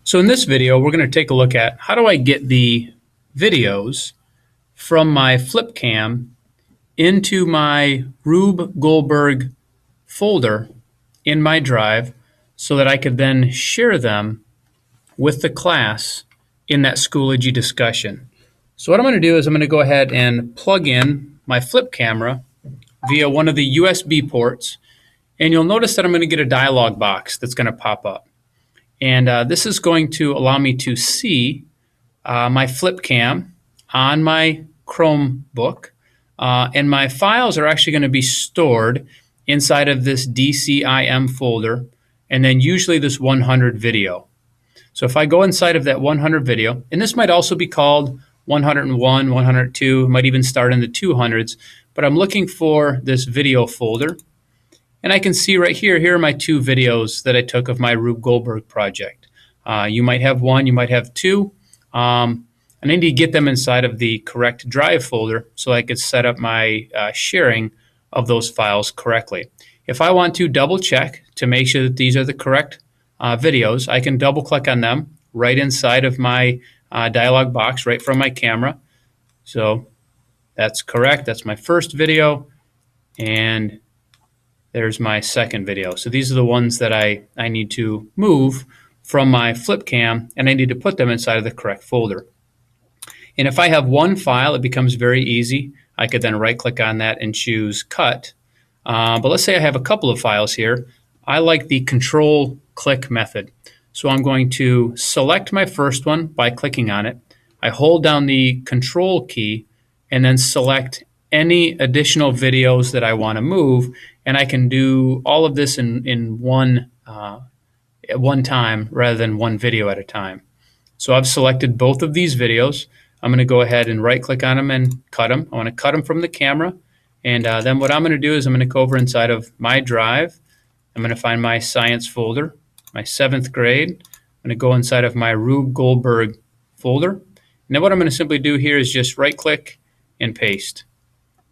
So in this video, we're going to take a look at how do I get the videos from my FlipCam into my Rube Goldberg folder in my drive so that I could then share them with the class in that Schoology discussion. So what I'm going to do is I'm going to go ahead and plug in my flip camera via one of the USB ports, and you'll notice that I'm going to get a dialog box that's going to pop up. And this is going to allow me to see my FlipCam on my Chromebook. And my files are actually going to be stored inside of this DCIM folder, and then usually this 100 video. So if I go inside of that 100 video, and this might also be called 101, 102, might even start in the 200s, but I'm looking for this video folder. And I can see right here, here are my two videos that I took of my Rube Goldberg project. You might have one, you might have two. And I need to get them inside of the correct drive folder so I could set up my sharing of those files correctly. If I want to double check to make sure that these are the correct videos, I can double click on them right inside of my dialog box, right from my camera. So that's correct, that's my first video, and there's my second video. So these are the ones that I need to move from my FlipCam, and I need to put them inside of the correct folder. And if I have one file, it becomes very easy. I could then right-click on that and choose Cut. But let's say I have a couple of files here. I like the Control-Click method. So I'm going to select my first one by clicking on it. I hold down the Control key and then select any additional videos that I want to move, and I can do all of this in one at one time rather than one video at a time. So I've selected both of these videos. I'm going to go ahead and right click on them and cut them. I want to cut them from the camera, and then what I'm going to do is I'm going to go over inside of my drive. I'm going to find my science folder, my 7th grade. I'm going to go inside of my Rube Goldberg folder, and then what I'm going to simply do here is just right click and paste.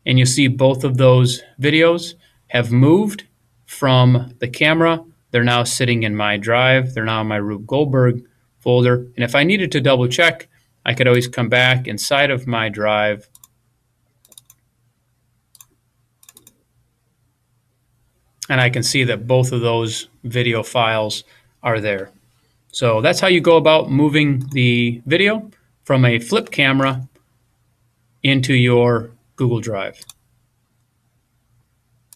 And you'll see both of those videos have moved from the camera. They're now sitting in my drive. They're now in my Rube Goldberg folder. And if I needed to double check, I could always come back inside of my drive and I can see that both of those video files are there. So that's how you go about moving the video from a flip camera into your Google Drive.